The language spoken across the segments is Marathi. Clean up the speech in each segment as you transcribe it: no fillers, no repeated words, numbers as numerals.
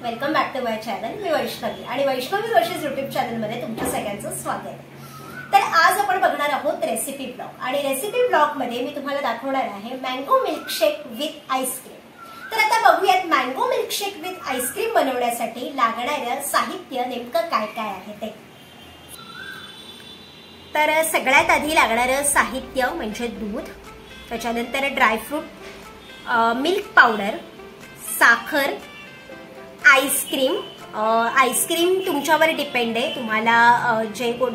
Welcome back to my channel. मी वैष्णवी आणि वैष्णवी वर्षीज यूट्यूब चॅनल मध्ये तुमच्या सगळ्यांचं स्वागत आहे. तर आज आपण बघणार आहोत रेसिपी ब्लॉग आणि रेसिपी ब्लॉग मध्ये मी तुम्हाला दाखवणार आहे मँगो मिल्कशेक विथ आईस्क्रीम. तर आता बघूयात मँगो मिल्कशेक विथ आईस्क्रीम बनवण्यासाठी लागणारं साहित्य नेमकं काय काय आहे ते. तर सगळ्यात आधी लागणारं साहित्य म्हणजे दूध, त्याच्यानंतर ड्रायफ्रूट, मिल्क पावडर, साखर, आईस्क्रीम. आईस्क्रीम तुमच्यावर डिपेंड आहे, तुम्हाला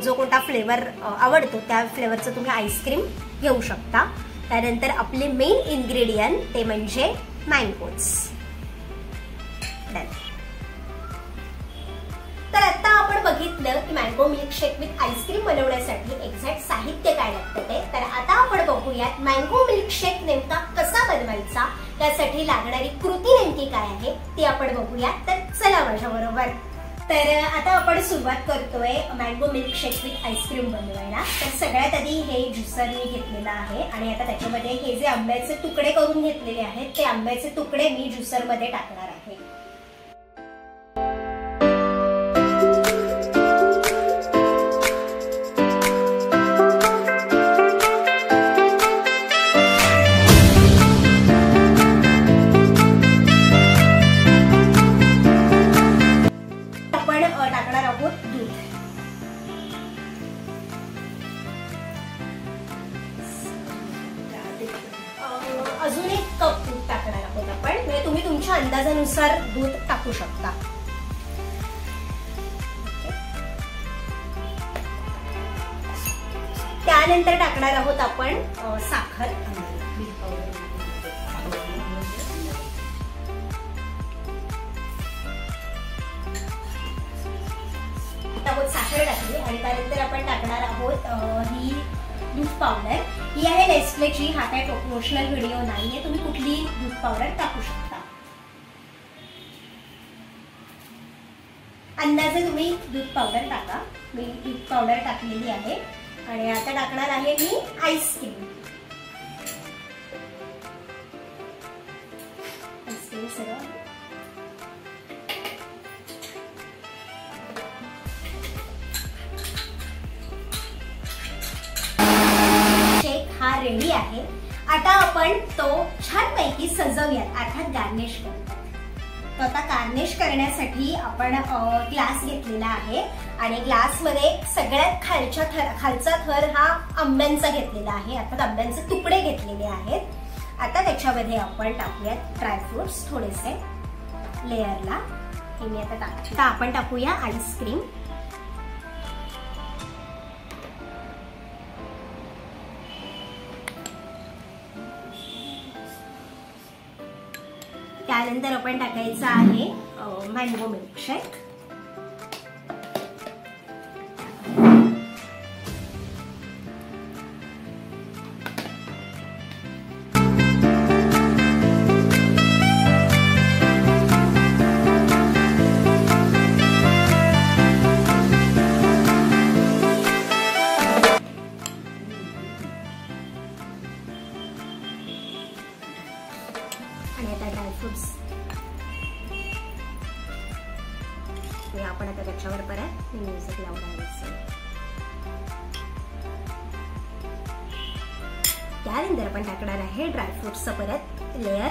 जो कोणता फ्लेवर आवडतो त्या फ्लेवरचं तुम्ही आईस्क्रीम घेऊ शकता. त्यानंतर आपले मेन इन्ग्रेडियंट ते म्हणजे मँगोज. तर आता आपण बघितलं की मँगो मिल्कशेक विथ आईस्क्रीम बनवण्यासाठी एक्झॅक्ट साहित्य काय लागतं ते. तर आता आपण बघूयात मँगो मिल्कशेक नेमका कसा बनवायचा, त्यासाठी लागणारी कृती नेमकी काय आहे ती आपण बघूयात. तर चला माझ्या बरोबर. तर आता आपण सुरुवात करतोय मँगो मिल्कशेक विथ आईस्क्रीम बनवायला. तर सगळ्यात आधी हे ज्युसर मी घेतलेलं आहे आणि आता त्याच्यामध्ये हे जे आंब्याचे तुकडे करून घेतलेले आहेत ते आंब्याचे तुकडे मी ज्युसर मध्ये टाकणार आहे. टाकणार आहोत दूध. अजून 1 कप दूध टाकणार आहोत आपण, म्हणजे तुम्ही तुमच्या अंदाजानुसार दूध टाकू शकता. त्यानंतर टाकणार आहोत आपण साखर. साखर टाकली आणि त्यानंतर आपण टाकणार आहोत ही दूध पावडर. ही आहे नेस्लेची. हा काय प्रमोशनल व्हिडिओ नाहीये, तुम्ही कुठलीही दूध पावडर टाकू शकता. अंदाजे तुम्ही दूध पावडर टाका. मी दूध पावडर टाकलेली आहे आणि आता टाकणार आहे मी आईस्क्रीम. आईस्क्रीम सगळं हा रेडी आहे. आता आपण तो छानपैकी सजवूयात, अर्थात गार्निश करूयात. तर आता गार्निश करण्यासाठी आपण ग्लास घेतलेला आहे आणि ग्लास मध्ये सगळ्यात खालचा थर हा आंब्यांचा घेतलेला आहे. अर्थात आंब्यांचे तुकडे घेतलेले आहेत. आता त्याच्यामध्ये आपण टाकूयात ड्रायफ्रुट्स थोडेसे लेअरला. हे मी आता टाकते. आता आपण टाकूया आईस्क्रीम. त्यानंतर आपण टाकायचं आहे मँगो मिल्कशेक. आणि आता ड्रायफ्रुट्स आपण आता त्याच्यावर परत म्युझिक लावणार. त्यानंतर आपण टाकणार आहे ड्रायफ्रुट्सचं परत लेअर.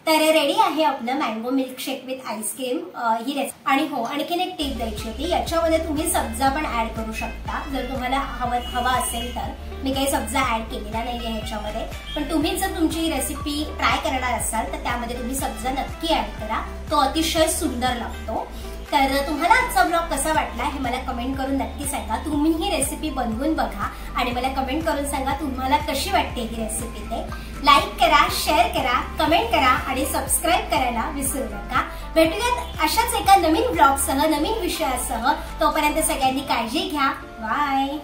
तर रेडी आहे आपलं mango milkshake with ice cream he recipe. आणि हो, आणखीन एक टिप द्यायची होती, याच्यामध्ये तुम्ही सब्जा पण ऍड करू शकता जर तुम्हाला हवा असेल तर. मी काही सब्जा ऍड केलेला नाहीये ह्याच्यामध्ये, पण तुम्ही जर तुमची रेसिपी ट्राय करणार असाल तर त्यामध्ये तुम्ही सब्जा नक्की ऍड करा, तो अतिशय सुंदर लागतो. तर तुम्हाला आजचा ब्लॉग कसा वाटला हे मला कमेंट करून नक्की सांगा. तुम्ही ही रेसिपी बनवून बघा आणि मला कमेंट करून सांगा तुम्हाला कशी वाटते ही रेसिपी ते. लाईक करा, शेअर करा, कमेंट करा आणि सबस्क्राईब करायला विसरू नका. भेटूयात अशाच एका नवीन ब्लॉगसह, नवीन विषयासह. तोपर्यंत सगळ्यांनी काळजी घ्या. बाय.